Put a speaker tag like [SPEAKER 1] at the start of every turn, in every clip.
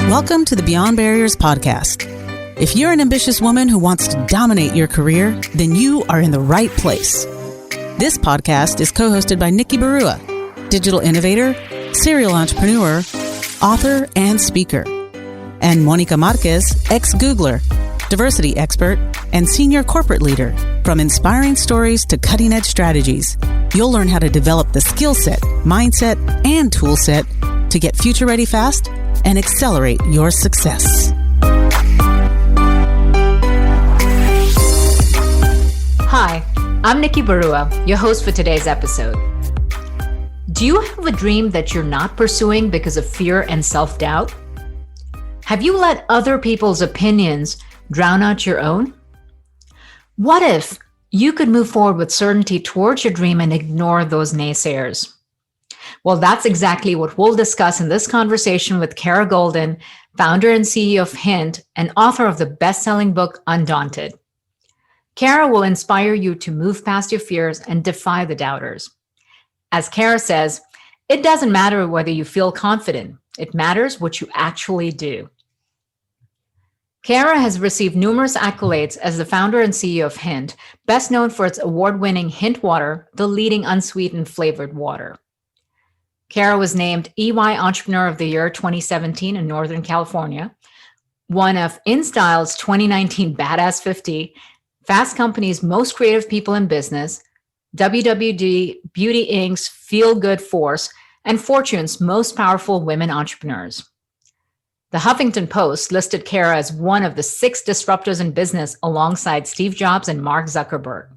[SPEAKER 1] Welcome to the Beyond Barriers podcast. If you're an ambitious woman who wants to dominate your career, then you are in the right place. This podcast is co-hosted by Nikki Barua, digital innovator, serial entrepreneur, author, and speaker, and Monica Marquez, ex-Googler, diversity expert, and senior corporate leader. From inspiring stories to cutting-edge strategies, you'll learn how to develop the skill set, mindset, and tool set to get future-ready fast and accelerate your success.
[SPEAKER 2] Hi, I'm Nikki Barua, your host for today's episode. Do you have a dream that you're not pursuing because of fear and self-doubt? Have you let other people's opinions drown out your own? What if you could move forward with certainty towards your dream and ignore those naysayers? Well, that's exactly what we'll discuss in this conversation with Kara Goldin, founder and CEO of Hint and author of the best-selling book, Undaunted. Kara will inspire you to move past your fears and defy the doubters. As Kara says, it doesn't matter whether you feel confident. It matters what you actually do. Kara has received numerous accolades as the founder and CEO of Hint, best known for its award-winning Hint Water, the leading unsweetened flavored water. Kara was named EY Entrepreneur of the Year 2017 in Northern California, one of InStyle's 2019 Badass 50, Fast Company's Most Creative People in Business, WWD Beauty Inc's Feel Good Force, and Fortune's Most Powerful Women Entrepreneurs. The Huffington Post listed Kara as one of the 6 disruptors in business alongside Steve Jobs and Mark Zuckerberg.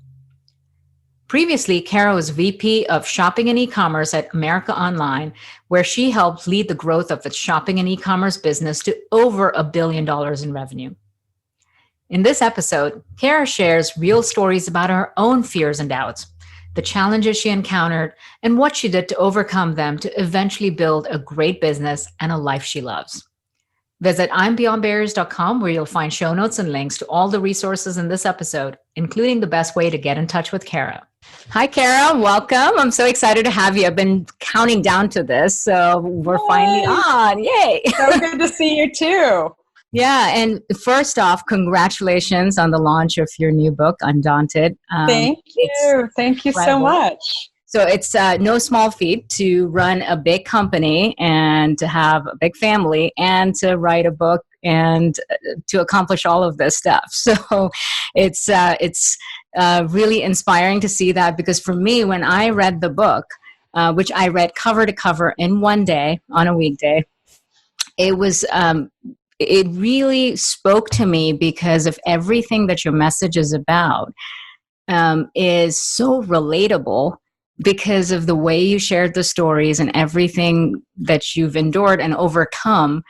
[SPEAKER 2] Previously, Kara was VP of Shopping and E-commerce at America Online, where she helped lead the growth of its shopping and e-commerce business to over $1 billion in revenue. In this episode, Kara shares real stories about her own fears and doubts, the challenges she encountered, and what she did to overcome them to eventually build a great business and a life she loves. Visit I'mBeyondBarriers.com, where you'll find show notes and links to all the resources in this episode, including the best way to get in touch with Kara. Hi, Kara. Welcome. I'm so excited to have you. I've been counting down to this, so we're finally on. Yay.
[SPEAKER 3] So good to see you too.
[SPEAKER 2] Yeah. And first off, congratulations on the launch of your new book, Undaunted.
[SPEAKER 3] Thank you. Thank you so much.
[SPEAKER 2] So it's no small feat to run a big company and to have a big family and to write a book and to accomplish all of this stuff. So it's really inspiring to see that, because for me, when I read the book, which I read cover to cover in one day on a weekday, it was it really spoke to me because of everything that your message is about is so relatable, because of the way you shared the stories and everything that you've endured and overcome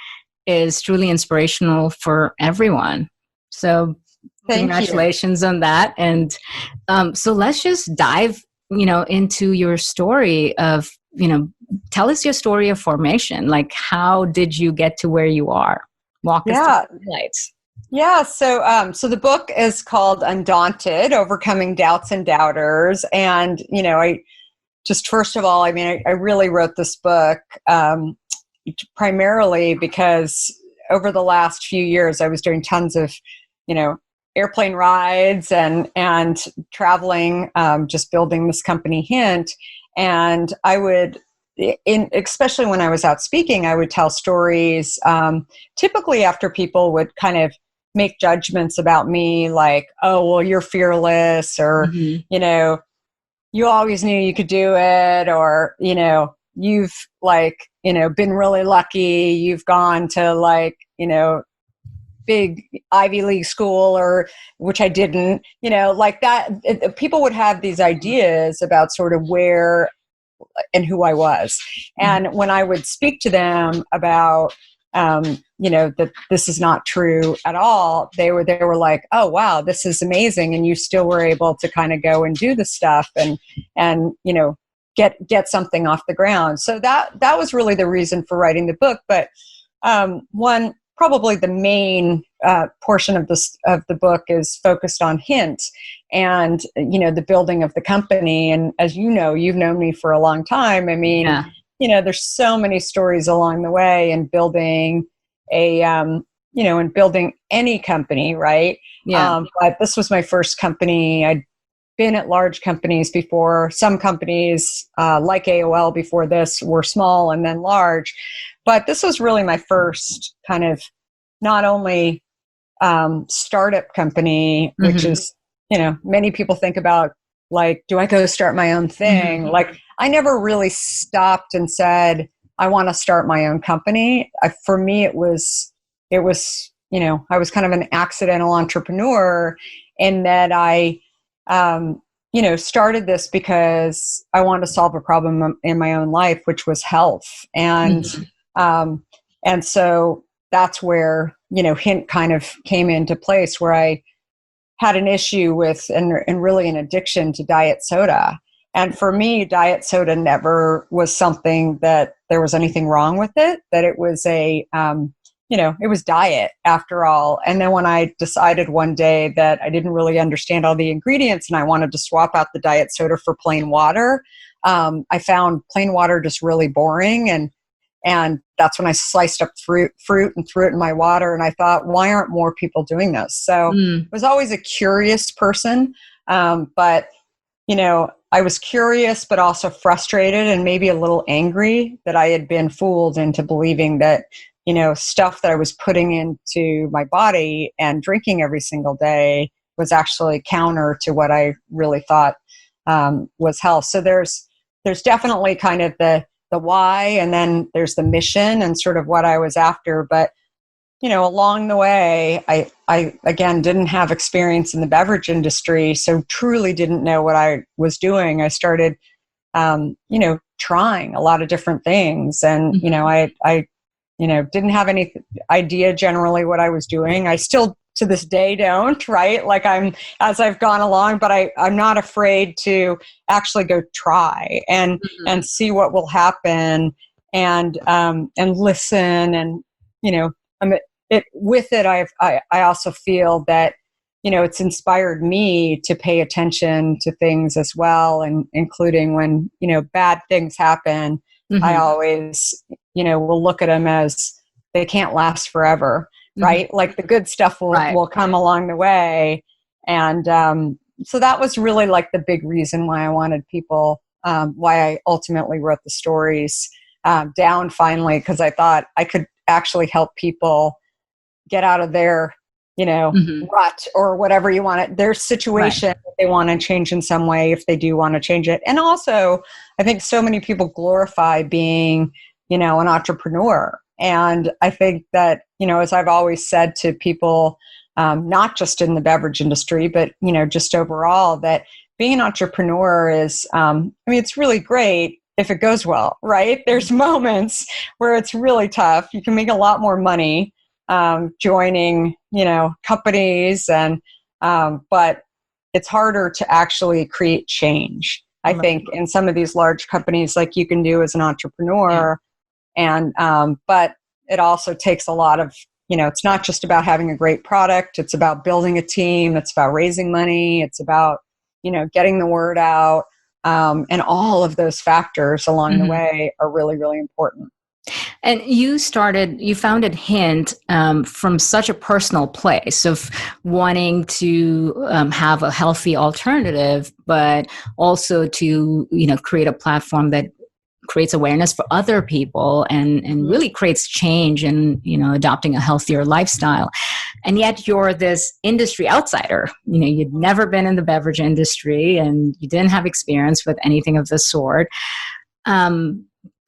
[SPEAKER 2] is truly inspirational for everyone. So congratulations on that. And so let's just dive, into your story of, tell us your story of formation. Like, how did you get to where you are? Walk us through the lights.
[SPEAKER 3] Yeah. So the book is called Undaunted, Overcoming Doubts and Doubters. And, first of all, I really wrote this book primarily because over the last few years, I was doing tons of, airplane rides and traveling, just building this company Hint. And I would, especially when I was out speaking, I would tell stories, typically after people would kind of make judgments about me, like, oh, well, you're fearless, or, you always knew you could do it, or, you've been really lucky. You've gone to big Ivy League school, or which I didn't, like that. People would have these ideas about sort of where and who I was. And when I would speak to them about, that this is not true at all, they were like, oh, wow, this is amazing. And you still were able to kind of go and do the stuff and get something off the ground. So that was really the reason for writing the book. But probably the main portion of the book is focused on Hint and, the building of the company. And as you know, you've known me for a long time. There's so many stories along the way in building, in building any company, right?
[SPEAKER 2] Yeah.
[SPEAKER 3] But this was my first company. I'd been at large companies before. Some companies, like AOL before this, were small and then large. But this was really my first kind of not only startup company, which is, many people think about, like, do I go start my own thing? Like, I never really stopped and said, I want to start my own company. For me, it was, I was kind of an accidental entrepreneur in that I, started this because I wanted to solve a problem in my own life, which was health. And so that's where, Hint kind of came into place, where I had an issue with and really an addiction to diet soda. And for me, diet soda never was something that there was anything wrong with it, that it was it was diet after all. And then when I decided one day that I didn't really understand all the ingredients and I wanted to swap out the diet soda for plain water, I found plain water just really boring. And that's when I sliced up fruit and threw it in my water. And I thought, why aren't more people doing this? So I was always a curious person. But, I was curious, but also frustrated and maybe a little angry that I had been fooled into believing that, stuff that I was putting into my body and drinking every single day was actually counter to what I really thought was health. So there's definitely kind of the why, and then there's the mission and sort of what I was after. But, along the way, I again didn't have experience in the beverage industry, so truly didn't know what I was doing. I started, trying a lot of different things. And, I didn't have any idea generally what I was doing. I still to this day don't, right? Like as I've gone along, but I'm not afraid to actually go try and see what will happen and listen. And, with it, I also feel that, it's inspired me to pay attention to things as well. And including when, bad things happen, I always, will look at them as they can't last forever. Right? Like the good stuff will come along the way. And so that was really like the big reason why I wanted people, why I ultimately wrote the stories down finally, because I thought I could actually help people get out of their, rut or whatever you want it, their situation that they want to change in some way if they do want to change it. And also, I think so many people glorify being, an entrepreneur. And I think that, as I've always said to people, not just in the beverage industry, but, just overall, that being an entrepreneur is, it's really great if it goes well, right? There's moments where it's really tough. You can make a lot more money joining, companies but it's harder to actually create change. I think in some of these large companies, like you can do as an entrepreneur. And, but it also takes a lot of, it's not just about having a great product. It's about building a team. It's about raising money. It's about, getting the word out. And all of those factors along the way are really, really important.
[SPEAKER 2] And you founded Hint from such a personal place of wanting to have a healthy alternative, but also to, create a platform that creates awareness for other people and really creates change and, adopting a healthier lifestyle. And yet you're this industry outsider. You'd never been in the beverage industry and you didn't have experience with anything of the sort.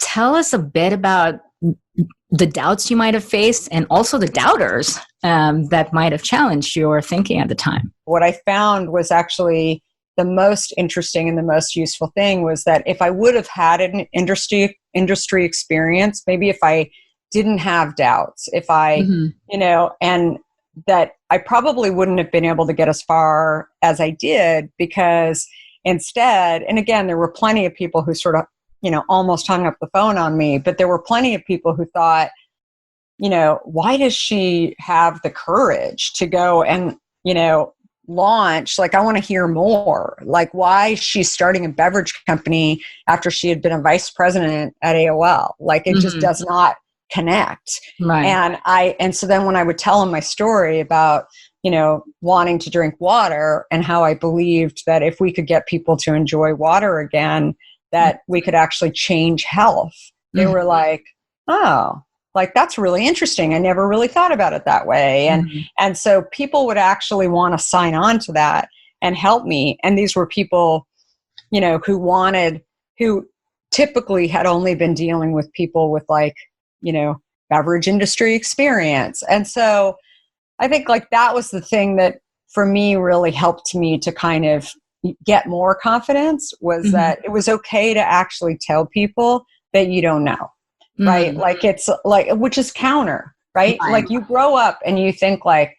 [SPEAKER 2] Tell us a bit about the doubts you might have faced and also the doubters that might have challenged your thinking at the time.
[SPEAKER 3] What I found was actually the most interesting and the most useful thing was that if I would have had an industry experience, maybe if I didn't have doubts, if I, and that I probably wouldn't have been able to get as far as I did, because instead, and again, there were plenty of people who sort of, almost hung up the phone on me, but there were plenty of people who thought, why does she have the courage to go and, launch? Like, I want to hear more. Like, why she's starting a beverage company after she had been a vice president at AOL. Like, it just does not connect.
[SPEAKER 2] Right.
[SPEAKER 3] And so then when I would tell them my story about, wanting to drink water and how I believed that if we could get people to enjoy water again, that we could actually change health, they were like, oh, like, that's really interesting. I never really thought about it that way. And so people would actually want to sign on to that and help me. And these were people, who typically had only been dealing with people with like, beverage industry experience. And so I think like that was the thing that for me really helped me to kind of get more confidence, was that it was okay to actually tell people that you don't know, right? Like, it's like, which is counter, right? Like, you grow up and you think like,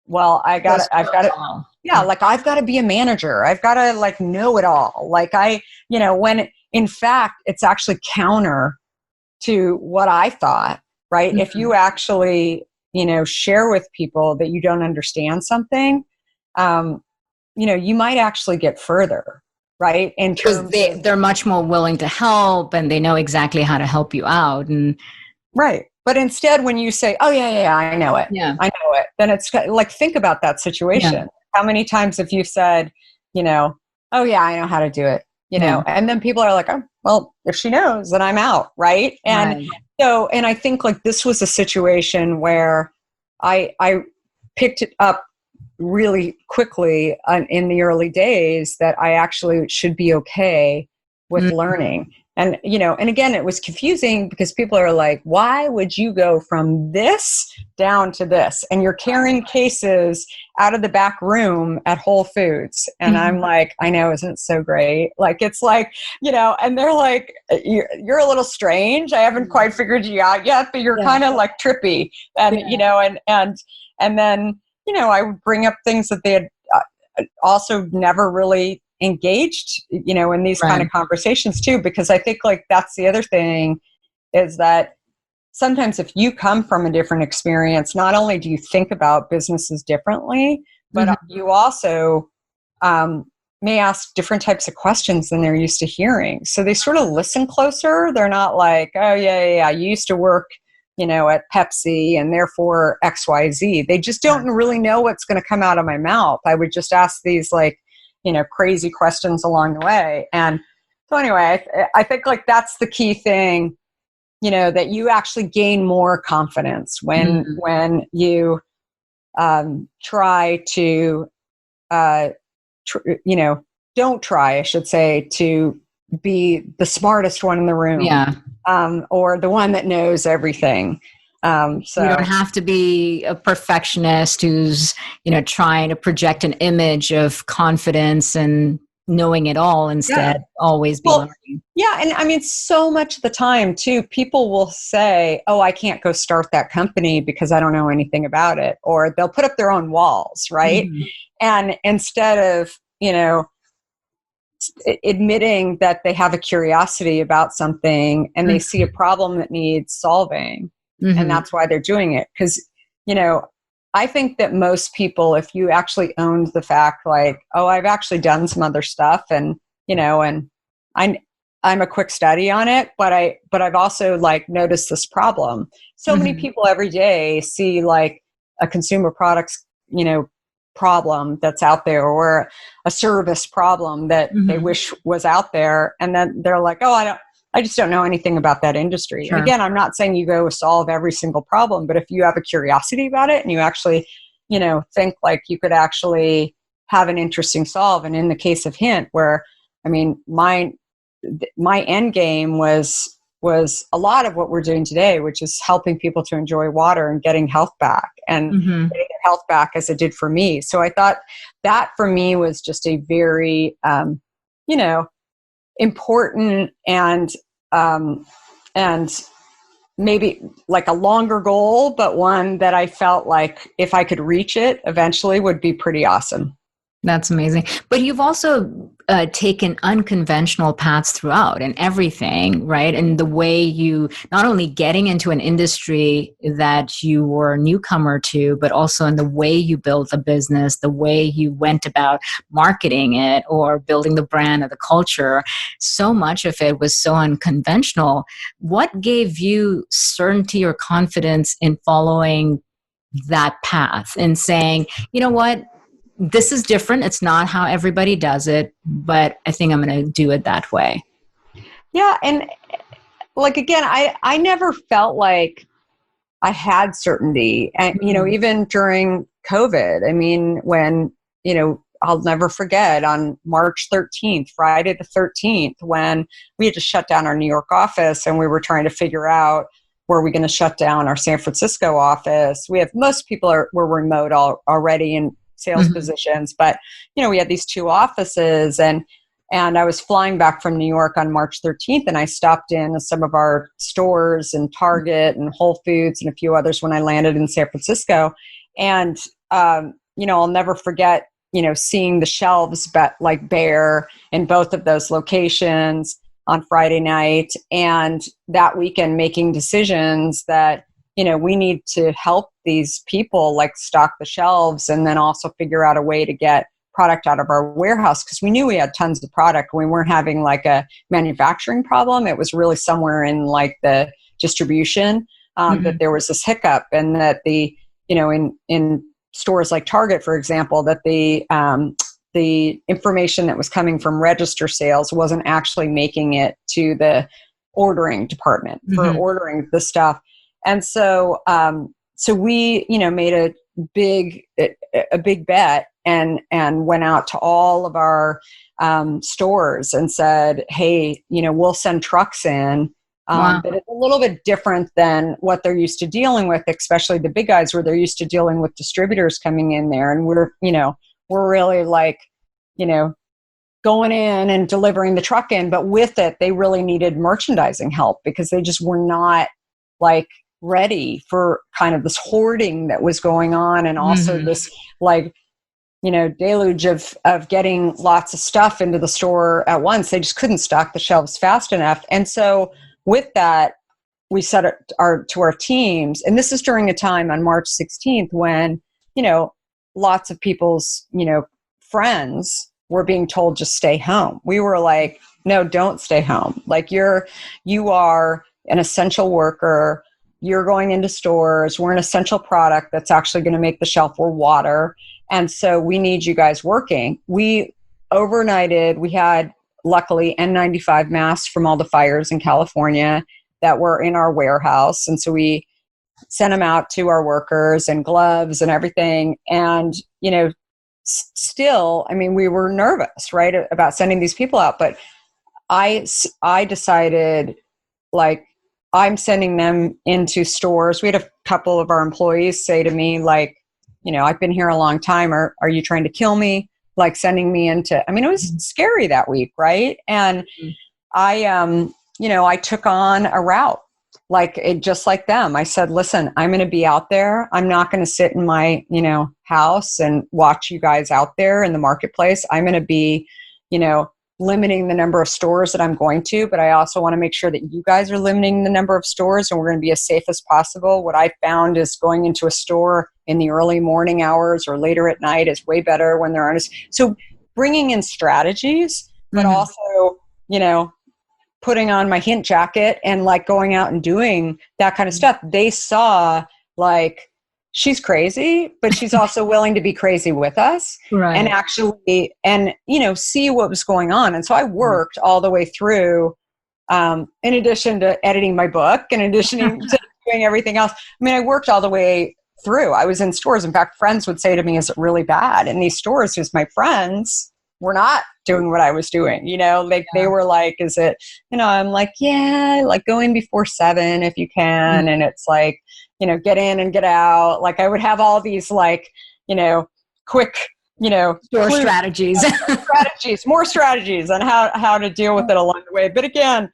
[SPEAKER 3] well, I've got to be a manager. I've got to like know it all. Like when in fact, it's actually counter to what I thought, right? If you actually, share with people that you don't understand something, you might actually get further, right? In terms
[SPEAKER 2] because they're much more willing to help, and they know exactly how to help you out. And
[SPEAKER 3] right. But instead, when you say, oh yeah, I know it.
[SPEAKER 2] Yeah.
[SPEAKER 3] I know it. Then it's like, think about that situation. Yeah. How many times have you said, oh yeah, I know how to do it, and then people are like, oh, well, if she knows, then I'm out. Right. And so, and I think like this was a situation where I picked it up really quickly in the early days that I actually should be okay with learning. And, and again, it was confusing because people are like, why would you go from this down to this? And you're carrying cases out of the back room at Whole Foods. And I'm like, I know, isn't it so great? Like, it's like, and they're like, you're a little strange. I haven't quite figured you out yet, but you're kind of like trippy. And, and then, I would bring up things that they had also never really engaged, in these kind of conversations too, because I think like that's the other thing, is that sometimes if you come from a different experience, not only do you think about businesses differently, but you also may ask different types of questions than they're used to hearing. So they sort of listen closer. They're not like, oh yeah, you used to work, at Pepsi and therefore XYZ. They just don't really know what's going to come out of my mouth. I would just ask these like, crazy questions along the way. And so anyway, I think like that's the key thing, that you actually gain more confidence when you try to, don't try, I should say, to be the smartest one in the room, or the one that knows everything. So
[SPEAKER 2] you don't have to be a perfectionist who's, trying to project an image of confidence and knowing it all. Instead, always be learning.
[SPEAKER 3] Yeah. And I mean, so much of the time too, people will say, oh, I can't go start that company because I don't know anything about it. Or they'll put up their own walls, right? And instead of, admitting that they have a curiosity about something and they see a problem that needs solving, and that's why they're doing it. Because, I think that most people, if you actually owned the fact like, oh, I've actually done some other stuff and, and I'm a quick study on it, but I've also like noticed this problem. So many people every day see like a consumer products, problem that's out there, or a service problem that they wish was out there. And then they're like, oh, I just don't know anything about that industry.
[SPEAKER 2] Sure.
[SPEAKER 3] And again, I'm not saying you go solve every single problem, but if you have a curiosity about it and you actually, think like you could actually have an interesting solve. And in the case of Hint, where, I mean, my end game was a lot of what we're doing today, which is helping people to enjoy water and getting health back and getting their health back as it did for me. So I thought that for me was just a very, important and maybe like a longer goal, but one that I felt like if I could reach it eventually would be pretty awesome.
[SPEAKER 2] That's amazing. But you've also taken unconventional paths throughout and everything, right? And the way you not only getting into an industry that you were a newcomer to, but also in the way you built a business, the way you went about marketing it or building the brand or the culture. So much of it was so unconventional. What gave you certainty or confidence in following that path and saying, you know what? This is different. It's not how everybody does it, but I think I'm going to do it that way.
[SPEAKER 3] Yeah. And like, again, I never felt like I had certainty. And, even during COVID, I mean, when, I'll never forget on March 13th, Friday the 13th, when we had to shut down our New York office and we were trying to figure out, were we going to shut down our San Francisco office? Most people were remote already in sales positions, but we had these two offices, and I was flying back from New York on March 13th, and I stopped in some of our stores and Target and Whole Foods and a few others when I landed in San Francisco. And I'll never forget seeing the shelves bare in both of those locations on Friday night, and that weekend making decisions that we need to help these people stock the shelves and then also figure out a way to get product out of our warehouse, because we knew we had tons of product. We weren't having a manufacturing problem. It was really somewhere in the distribution that there was this hiccup, and that in stores like Target, for example, that the information that was coming from register sales wasn't actually making it to the ordering department for ordering the stuff. And so, we, made a big bet and went out to all of our stores and said, hey, we'll send trucks in.
[SPEAKER 2] Wow.
[SPEAKER 3] But it's a little bit different than what they're used to dealing with, especially the big guys, where they're used to dealing with distributors coming in there. And we're really going in and delivering the truck in. But with it, they really needed merchandising help because they just were not ready for kind of this hoarding that was going on, and also this deluge of getting lots of stuff into the store at once. They just couldn't stock the shelves fast enough. And so with that, we said to our teams, and this is during a time on March 16th when lots of people's friends were being told just stay home. We were like, no, don't stay home. You are an essential worker. You're going into stores. We're an essential product that's actually going to make the shelf. We're water. And so we need you guys working. We overnighted. We had, luckily, N95 masks from all the fires in California that were in our warehouse. And so we sent them out to our workers, and gloves and everything. And, still, I mean, we were nervous, right, about sending these people out. But I decided, I'm sending them into stores. We had a couple of our employees say to me, I've been here a long time. Are you trying to kill me? Sending me into, it was scary that week. Right. And I took on a route, just like them. I said, listen, I'm going to be out there. I'm not going to sit in my, house and watch you guys out there in the marketplace. I'm going to be, limiting the number of stores that I'm going to, but I also want to make sure that you guys are limiting the number of stores, and we're going to be as safe as possible. What I found is going into a store in the early morning hours or later at night is way better when there aren't. So bringing in strategies, but also, putting on my Hint jacket and going out and doing that kind of stuff. They saw she's crazy, but she's also willing to be crazy with us,
[SPEAKER 2] right,
[SPEAKER 3] and actually, see what was going on. And so I worked all the way through, in addition to editing my book, in addition to doing everything else. I worked all the way through. I was in stores. In fact, friends would say to me, is it really bad? In these stores, because my friends were not doing what I was doing, they were like, is it, I'm like, yeah, go in before 7 if you can. And it's get in and get out. I would have all these quick,
[SPEAKER 2] store strategies,
[SPEAKER 3] more strategies on how to deal with it along the way. But again,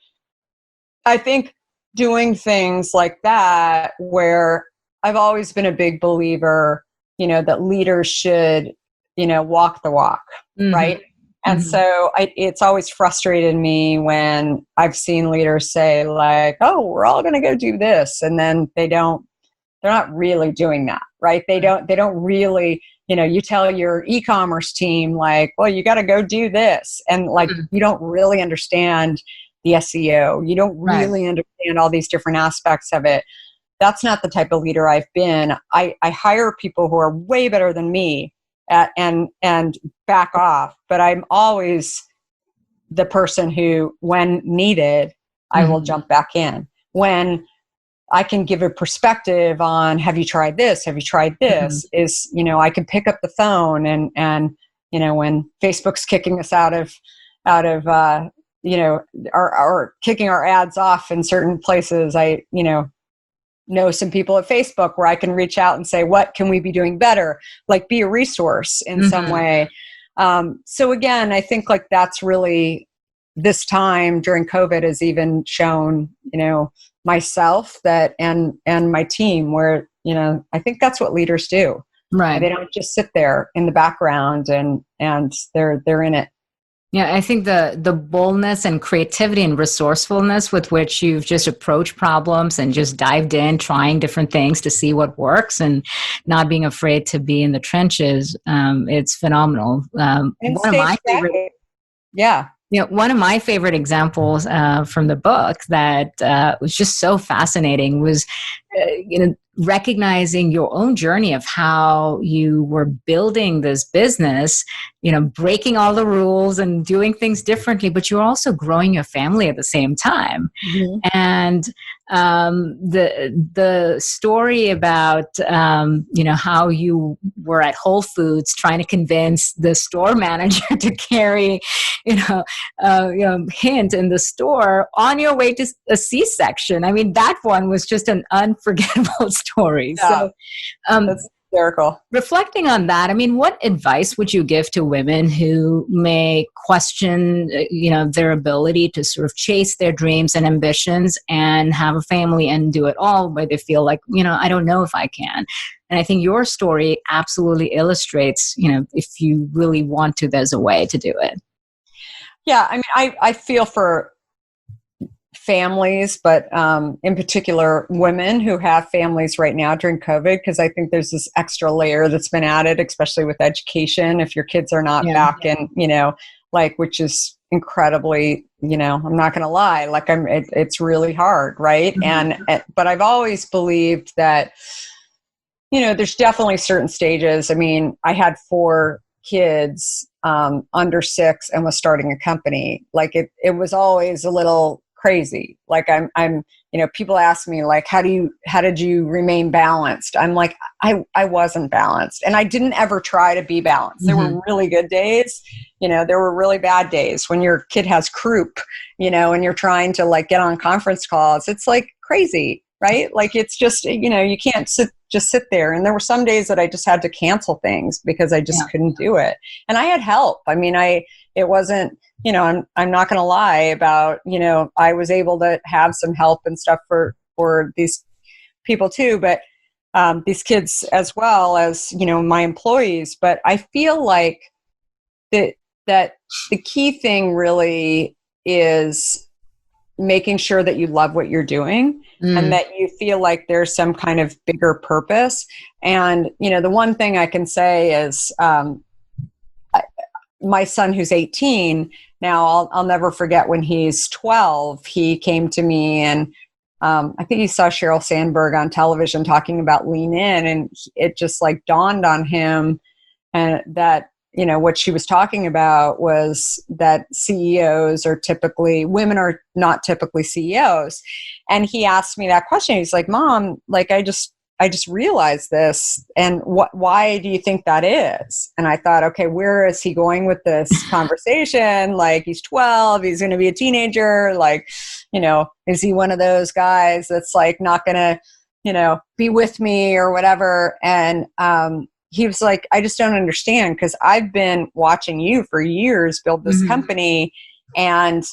[SPEAKER 3] I think doing things like that, where I've always been a big believer, that leaders should walk the walk, right? And so it's always frustrated me when I've seen leaders say like, oh, we're all going to go do this. And then they're not really doing that, right? They don't really, you tell your e-commerce team like, well, you got to go do this. And like, you don't really understand the SEO. You don't really understand all these different aspects of it. That's not the type of leader I've been. I hire people who are way better than me and back off. But I'm always the person who, when needed, I will jump back in. When I can give a perspective on, have you tried this? Have you tried this? Is, I can pick up the phone and when Facebook's kicking us out of or kicking our ads off in certain places, I, know some people at Facebook where I can reach out and say, what can we be doing better? Like be a resource in some way. So again, I think like that's really this time during COVID has even shown, myself that and my team where, I think that's what leaders do.
[SPEAKER 2] Right.
[SPEAKER 3] They don't just sit there in the background and they're in it.
[SPEAKER 2] Yeah, I think the boldness and creativity and resourcefulness with which you've just approached problems and just dived in, trying different things to see what works and not being afraid to be in the trenches, it's phenomenal.
[SPEAKER 3] And
[SPEAKER 2] one of my favorite,
[SPEAKER 3] one
[SPEAKER 2] of my favorite examples from the book that was just so fascinating was, recognizing your own journey of how you were building this business, breaking all the rules and doing things differently, but you're also growing your family at the same time. And the story about how you were at Whole Foods trying to convince the store manager to carry Hint in the store on your way to a C-section. I mean, that one was just an unforgettable story.
[SPEAKER 3] Yeah. So that's hysterical.
[SPEAKER 2] Reflecting on that, I mean, what advice would you give to women who may question, their ability to sort of chase their dreams and ambitions and have a family and do it all, where they feel like, I don't know if I can. And I think your story absolutely illustrates, if you really want to, there's a way to do it.
[SPEAKER 3] Yeah, I mean, I feel for families, but in particular women who have families right now during COVID, because I think there's this extra layer that's been added, especially with education. If your kids are not back in, which is incredibly, I'm not going to lie, like it's really hard, right? But I've always believed that, there's definitely certain stages. I mean, I had 4 kids under 6 and was starting a company. Like it was always a little crazy. Like I'm people ask me like, how did you remain balanced? I'm like, I wasn't balanced, and I didn't ever try to be balanced. There were really good days, there were really bad days when your kid has croup, and you're trying to like get on conference calls. It's like crazy, right? Like it's just, you can't sit there. And there were some days that I just had to cancel things because I just couldn't do it. And I had help. I mean, it wasn't, I'm not going to lie about, I was able to have some help and stuff for these people too, but these kids as well as, my employees. But I feel like that the key thing really is making sure that you love what you're doing and that you feel like there's some kind of bigger purpose. And, the one thing I can say is my son, who's 18 now, I'll never forget when he's 12, he came to me and I think he saw Sheryl Sandberg on television talking about lean in, and it just like dawned on him and that, what she was talking about was that women are not typically CEOs. And he asked me that question. He's like, Mom, like, I just realized this. And why do you think that is? And I thought, okay, where is he going with this conversation? Like, he's 12, he's going to be a teenager. Like, is he one of those guys that's like not going to, be with me or whatever? And, he was like, I just don't understand, because I've been watching you for years build this company, and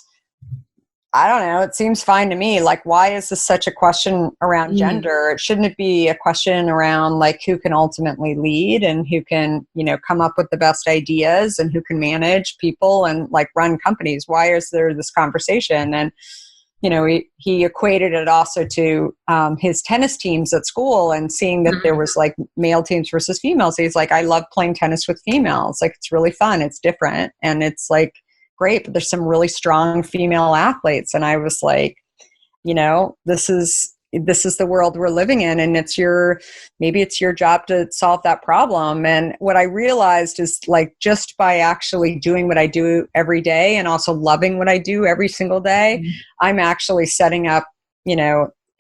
[SPEAKER 3] I don't know. It seems fine to me. Like, why is this such a question around gender? Shouldn't it be a question around like who can ultimately lead and who can, come up with the best ideas and who can manage people and like run companies? Why is there this conversation? And, he equated it also to his tennis teams at school and seeing that there was like male teams versus females. He's like, I love playing tennis with females. Like, it's really fun. It's different. And it's like, great, but there's some really strong female athletes. And I was like, this is the world we're living in, and maybe it's your job to solve that problem. And what I realized is like, just by actually doing what I do every day and also loving what I do every single day, I'm actually setting up, I'm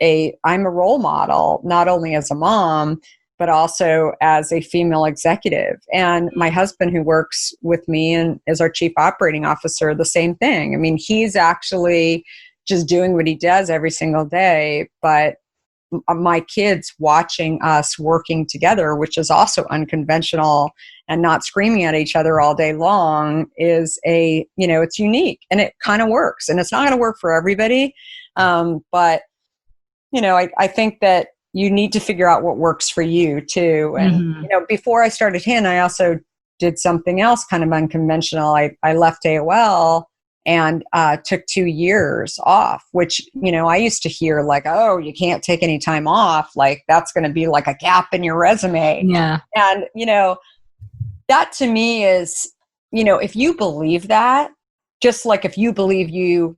[SPEAKER 3] a role model, not only as a mom, but also as a female executive. And my husband, who works with me and is our chief operating officer, the same thing. I mean, he's actually just doing what he does every single day, but my kids watching us working together, which is also unconventional and not screaming at each other all day long, is it's unique and it kind of works. And it's not going to work for everybody. But I think that you need to figure out what works for you too. And, before I started Hint, I also did something else kind of unconventional. I left AOL and took 2 years off, which, I used to hear like, oh, you can't take any time off. Like, that's going to be like a gap in your resume.
[SPEAKER 2] Yeah.
[SPEAKER 3] And, that to me is, if you believe that, just like if you believe you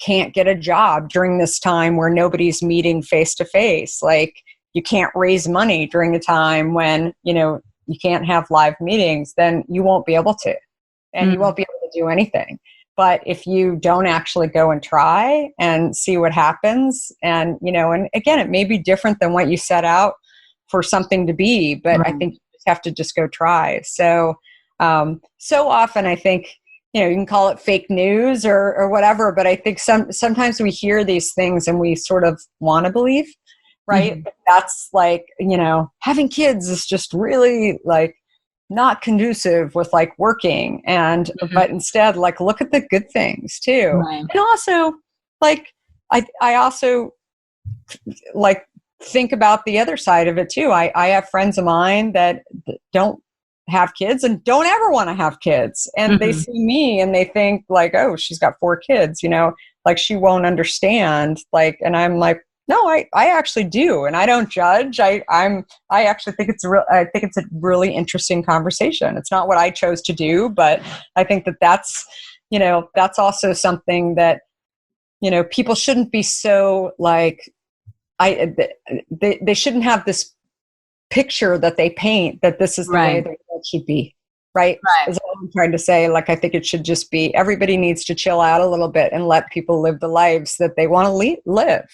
[SPEAKER 3] can't get a job during this time where nobody's meeting face to face, like you can't raise money during a time when, you can't have live meetings, then you won't be able to, and you won't be able to do anything. But if you don't actually go and try and see what happens, and, and again, it may be different than what you set out for something to be, but I think you just have to just go try. So, so often I think, you can call it fake news or whatever, but I think sometimes we hear these things and we sort of want to believe, right? But that's like, having kids is just really like not conducive with like working, and but instead like look at the good things too.
[SPEAKER 2] Right.
[SPEAKER 3] And also like I also like think about the other side of it too. I have friends of mine that don't have kids and don't ever want to have kids, and they see me and they think like, oh, she's got 4 kids, like she won't understand, like, and I'm like, no, I actually do, and I don't judge. I actually think it's a really interesting conversation. It's not what I chose to do, but I think that's also something that people shouldn't be so like they shouldn't have this picture that they paint that this is the way the world should be, right? Is all I'm trying to say. Like, I think it should just be, everybody needs to chill out a little bit and let people live the lives that they want to live.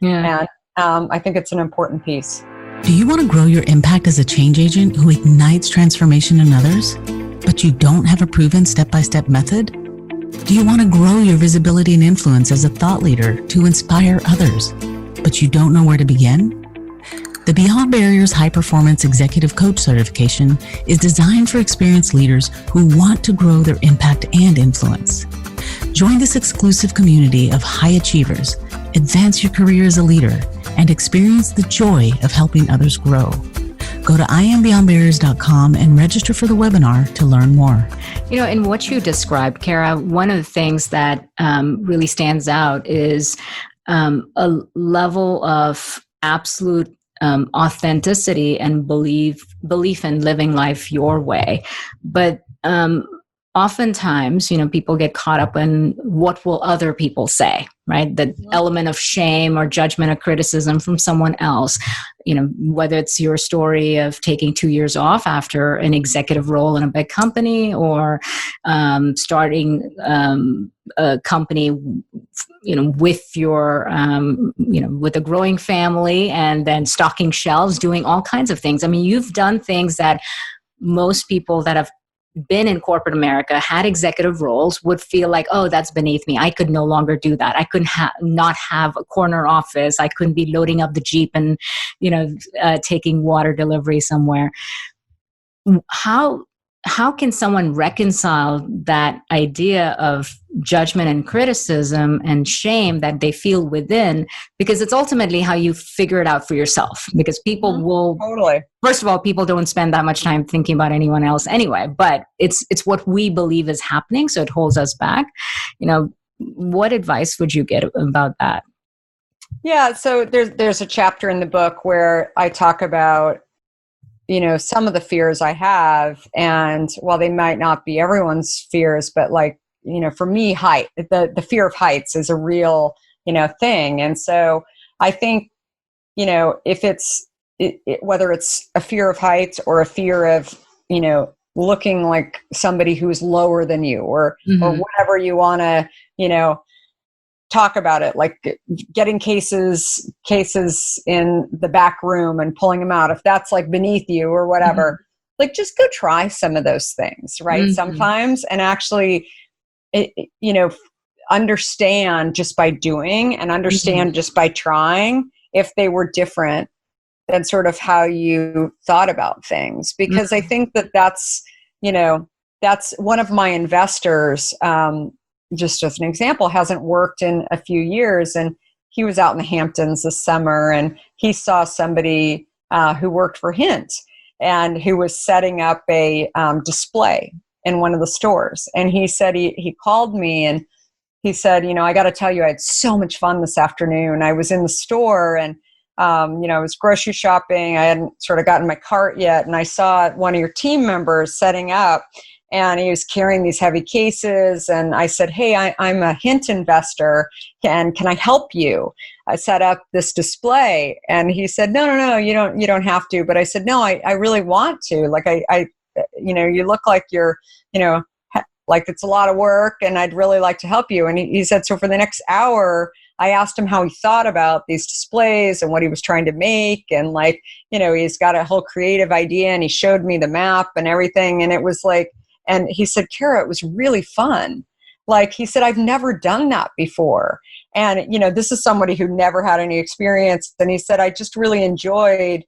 [SPEAKER 3] Yeah. And I think it's an important piece.
[SPEAKER 1] Do you want to grow your impact as a change agent who ignites transformation in others, but you don't have a proven step-by-step method? Do you want to grow your visibility and influence as a thought leader to inspire others, but you don't know where to begin? The Beyond Barriers High Performance Executive Coach Certification is designed for experienced leaders who want to grow their impact and influence. Join this exclusive community of high achievers, advance your career as a leader, and experience the joy of helping others grow. Go to IamBeyondBarriers.com and register for the webinar to learn more.
[SPEAKER 2] In what you described, Kara, one of the things that really stands out is a level of absolute authenticity and belief in living life your way. But oftentimes, people get caught up in what will other people say, right? The element of shame or judgment or criticism from someone else, whether it's your story of taking 2 years off after an executive role in a big company, or starting a company with your, with a growing family, and then stocking shelves, doing all kinds of things. I mean, you've done things that most people that have been in corporate America, had executive roles, would feel like, oh, that's beneath me. I could no longer do that. I couldn't not have a corner office. I couldn't be loading up the Jeep and, taking water delivery somewhere. How how can someone reconcile that idea of judgment and criticism and shame that they feel within? Because it's ultimately how you figure it out for yourself. Because people will,
[SPEAKER 3] totally.
[SPEAKER 2] First of all, people don't spend that much time thinking about anyone else anyway, but it's what we believe is happening. So it holds us back. What advice would you get about that?
[SPEAKER 3] Yeah. So there's a chapter in the book where I talk about, some of the fears I have, and while they might not be everyone's fears, but for me, the fear of heights is a real, thing. And so I think, if it's, whether it's a fear of heights or a fear of, looking like somebody who's lower than you, or whatever you want to, talk about it, like getting cases in the back room and pulling them out, if that's like beneath you or whatever, like just go try some of those things, right? Sometimes, and actually, understand just by doing, and understand just by trying if they were different than sort of how you thought about things. Because I think that's one of my investors, just as an example, hasn't worked in a few years, and he was out in the Hamptons this summer, and he saw somebody who worked for Hint and who was setting up a display in one of the stores. And he said he called me and he said, I got to tell you, I had so much fun this afternoon. I was in the store and I was grocery shopping. I hadn't sort of gotten my cart yet, and I saw one of your team members setting up, and he was carrying these heavy cases. And I said, hey, I'm a Hint investor, and can I help you set up this display? And he said, no, you don't have to. But I said, no, I really want to. Like, I you look like you're, like it's a lot of work, and I'd really like to help you. And he said, so for the next hour, I asked him how he thought about these displays and what he was trying to make. And he's got a whole creative idea, and he showed me the map and everything. And it was like, and he said, Kara, it was really fun. Like, he said, I've never done that before. And, this is somebody who never had any experience. And he said, I just really enjoyed,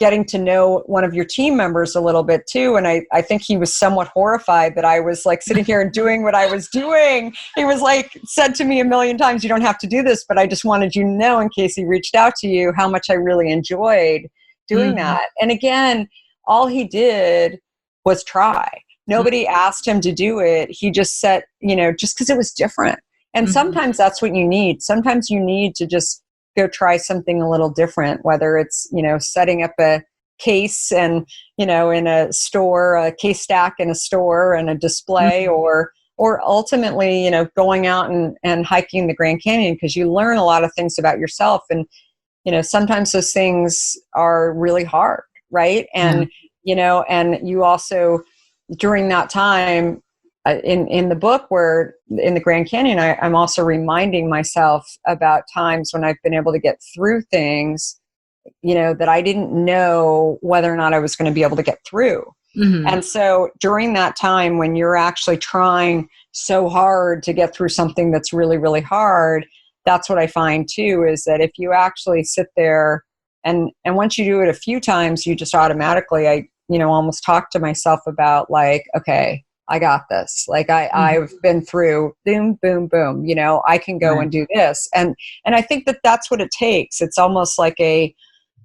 [SPEAKER 3] getting to know one of your team members a little bit too. And I think he was somewhat horrified that I was like sitting here and doing what I was doing. He was like, said to me a million times, you don't have to do this, but I just wanted you to know, in case he reached out to you, how much I really enjoyed doing that. And again, all he did was try. Nobody asked him to do it. He just said, just because it was different. And sometimes that's what you need. Sometimes you need to just go try something a little different, whether it's, setting up a case and, in a store, a case stack in a store and a display, or ultimately, going out and hiking the Grand Canyon, because you learn a lot of things about yourself. And, sometimes those things are really hard. Right. And, and you also, during that time, in the book, where in the Grand Canyon, I'm also reminding myself about times when I've been able to get through things, that I didn't know whether or not I was going to be able to get through. And so during that time, when you're actually trying so hard to get through something that's really, really hard, that's what I find too, is that if you actually sit there and once you do it a few times, you just automatically, I almost talk to myself about like, okay, I got this. Like I've been through boom, boom, boom, I can go and do this. And I think that's what it takes. It's almost like a,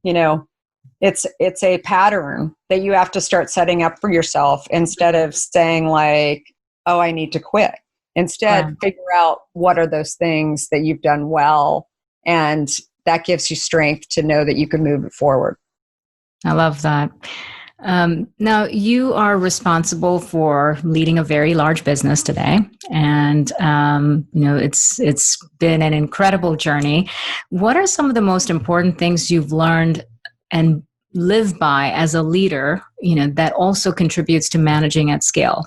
[SPEAKER 3] it's a pattern that you have to start setting up for yourself, instead of saying like, oh, I need to quit. Instead, figure out what are those things that you've done well. And that gives you strength to know that you can move it forward.
[SPEAKER 2] I love that. Now, you are responsible for leading a very large business today, and it's been an incredible journey. What are some of the most important things you've learned and live by as a leader, that also contributes to managing at scale?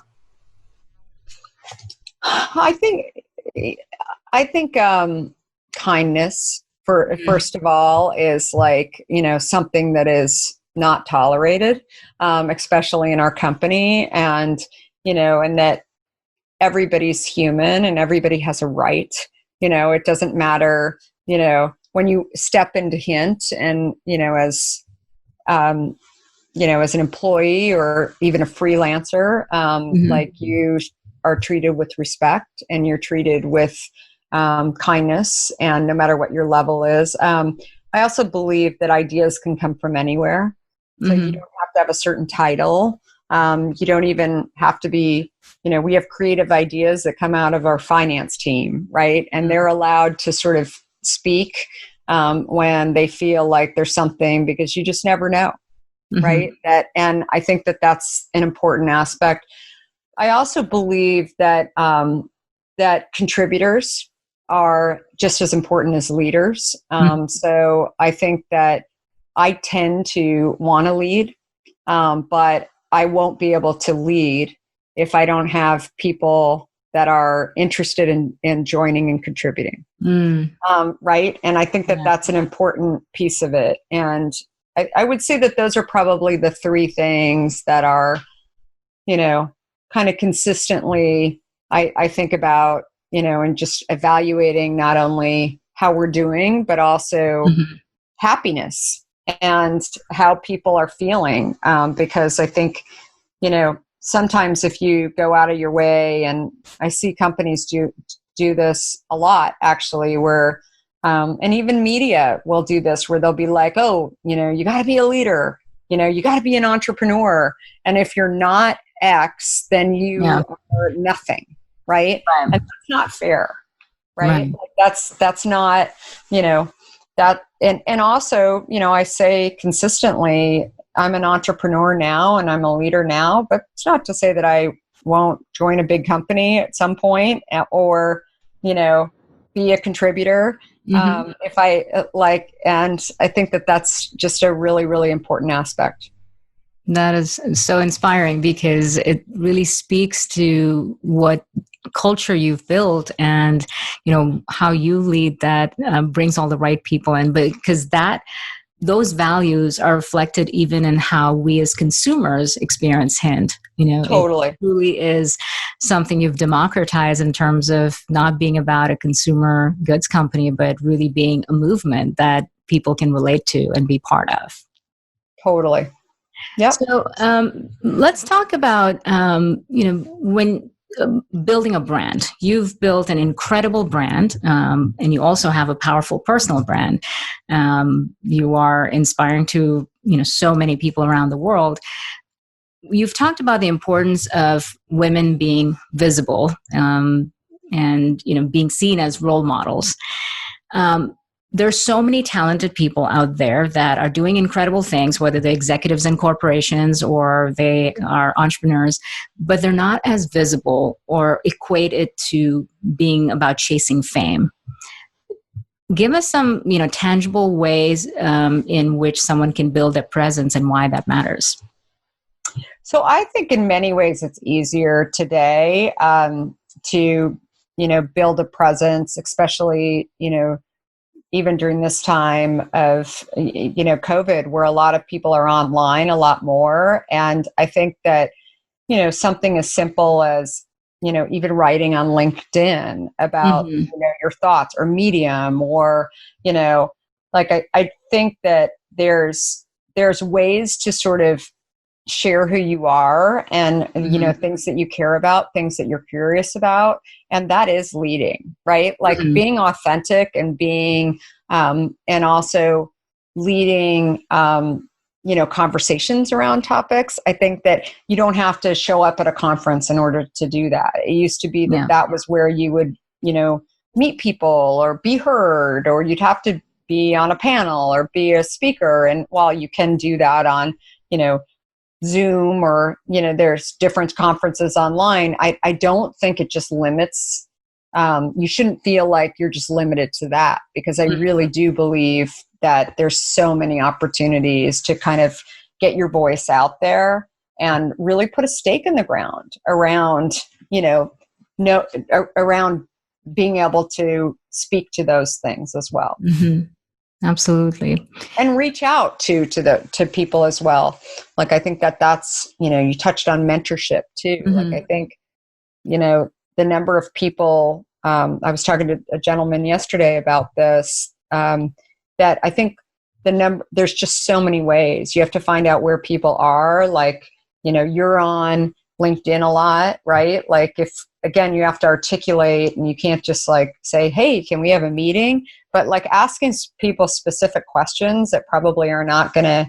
[SPEAKER 3] I think kindness, first of all, is like, something that is not tolerated, especially in our company. And, and that everybody's human and everybody has a right. It doesn't matter, when you step into Hint and, as as an employee or even a freelancer, like you are treated with respect and you're treated with kindness, and no matter what your level is. I also believe that ideas can come from anywhere. So you don't have to have a certain title. You don't even have to be, we have creative ideas that come out of our finance team, right? And they're allowed to sort of speak when they feel like there's something, because you just never know, right? And I think that that's an important aspect. I also believe that that contributors are just as important as leaders. So I think that I tend to want to lead, but I won't be able to lead if I don't have people that are interested in joining and contributing. Right. And I think that that's an important piece of it. And I would say that those are probably the three things that are, kind of consistently, I think about, and just evaluating not only how we're doing, but also happiness and how people are feeling. Because I think, sometimes if you go out of your way, and I see companies do this a lot, actually, where, and even media will do this, where they'll be like, oh, you got to be a leader, you got to be an entrepreneur. And if you're not X, then you are nothing. Right. And that's not fair. Right. Like that's not, that. And also, I say consistently, I'm an entrepreneur now and I'm a leader now, but it's not to say that I won't join a big company at some point or, be a contributor. If I like, and I think that that's just a really, really important aspect.
[SPEAKER 2] That is so inspiring, because it really speaks to what culture you've built and, how you lead that brings all the right people in. But because those values are reflected even in how we as consumers experience Hint.
[SPEAKER 3] Totally.
[SPEAKER 2] It really is something you've democratized in terms of not being about a consumer goods company, but really being a movement that people can relate to and be part of.
[SPEAKER 3] Totally. Yep.
[SPEAKER 2] So let's talk about, when building a brand. You've built an incredible brand, and you also have a powerful personal brand. You are inspiring to, so many people around the world. You've talked about the importance of women being visible, and, being seen as role models. There's so many talented people out there that are doing incredible things, whether they're executives in corporations or they are entrepreneurs, but they're not as visible or equate it to being about chasing fame. Give us some, tangible ways in which someone can build their presence and why that matters.
[SPEAKER 3] So I think in many ways it's easier today to, build a presence, especially, even during this time of, COVID, where a lot of people are online a lot more. And I think that, something as simple as, even writing on LinkedIn about, your thoughts, or Medium, or, I think that there's ways to sort of share who you are and, things that you care about, things that you're curious about. And that is leading, right? Like being authentic and being, and also leading, conversations around topics. I think that you don't have to show up at a conference in order to do that. It used to be that was where you would, meet people or be heard, or you'd have to be on a panel or be a speaker. And while you can do that on, Zoom, or, there's different conferences online, I don't think it just limits. You shouldn't feel like you're just limited to that, because I really do believe that there's so many opportunities to kind of get your voice out there and really put a stake in the ground around, around being able to speak to those things as well.
[SPEAKER 2] Absolutely.
[SPEAKER 3] And reach out to people as well. Like, I think that's, you touched on mentorship too. Like, I think, the number of people, I was talking to a gentleman yesterday about this, that I think there's just so many ways. You have to find out where people are. Like, you're on LinkedIn a lot, right? Like if, again, you have to articulate and you can't just like say, hey, can we have a meeting? But like asking people specific questions that probably are not going to,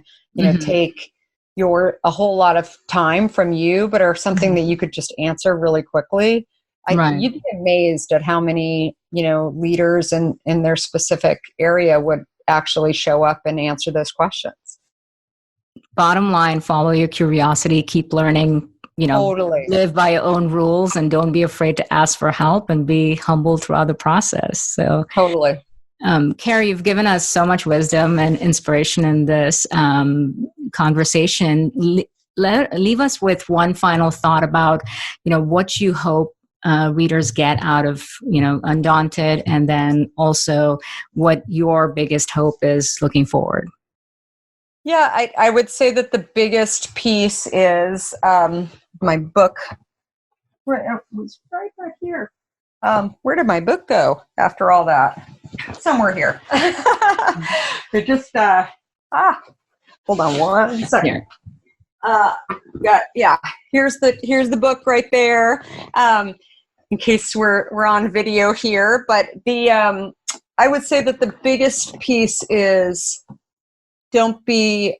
[SPEAKER 3] take a whole lot of time from you, but are something that you could just answer really quickly. You'd be amazed at how many, leaders in their specific area would actually show up and answer those questions.
[SPEAKER 2] Bottom line, follow your curiosity, keep learning,
[SPEAKER 3] totally.
[SPEAKER 2] Live by your own rules, and don't be afraid to ask for help, and be humble throughout the process. So
[SPEAKER 3] totally.
[SPEAKER 2] Kara, you've given us so much wisdom and inspiration in this conversation. Leave us with one final thought about, what you hope readers get out of, Undaunted, and then also what your biggest hope is looking forward.
[SPEAKER 3] Yeah, I would say that the biggest piece is my book. It was right back here. Where did my book go after all that? Somewhere here. It just, hold on one second. Here's the book right there. In case we're on video here, but I would say that the biggest piece is don't think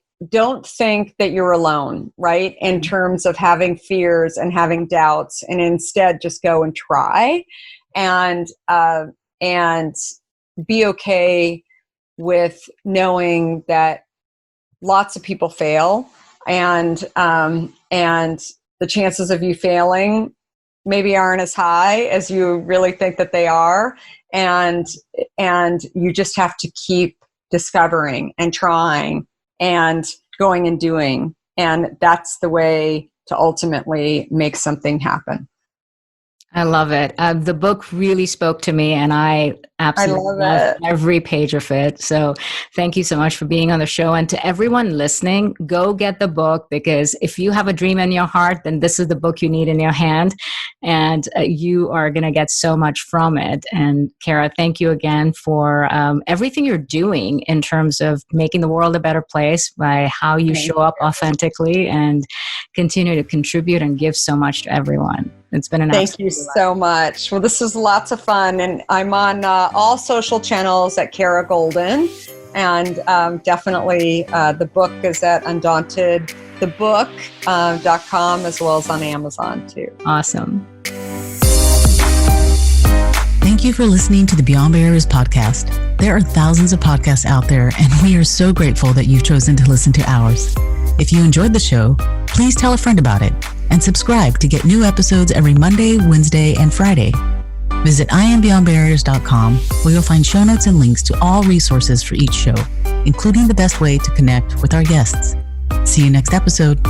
[SPEAKER 3] that you're alone, right? In terms of having fears and having doubts, and instead just go and try, and be okay with knowing that lots of people fail, and the chances of you failing maybe aren't as high as you really think that they are, and you just have to keep discovering and trying and going and doing, and that's the way to ultimately make something happen.
[SPEAKER 2] I love it. The book really spoke to me, and I absolutely love every page of it. So thank you so much for being on the show. And to everyone listening, go get the book, because if you have a dream in your heart, then this is the book you need in your hand, and you are going to get so much from it. And Kara, thank you again for everything you're doing in terms of making the world a better place by how you show up authentically and continue to contribute and give so much to everyone. It's been an
[SPEAKER 3] Thank you so much. Well, this was lots of fun, and I'm on all social channels at Kara Goldin, and definitely the book is at undauntedthebook.com as well as on Amazon too.
[SPEAKER 2] Awesome.
[SPEAKER 1] Thank you for listening to the Beyond Barriers podcast. There are thousands of podcasts out there, and we are so grateful that you've chosen to listen to ours. If you enjoyed the show, please tell a friend about it and subscribe to get new episodes every Monday, Wednesday, and Friday. Visit IamBeyondBarriers.com, where you'll find show notes and links to all resources for each show, including the best way to connect with our guests. See you next episode.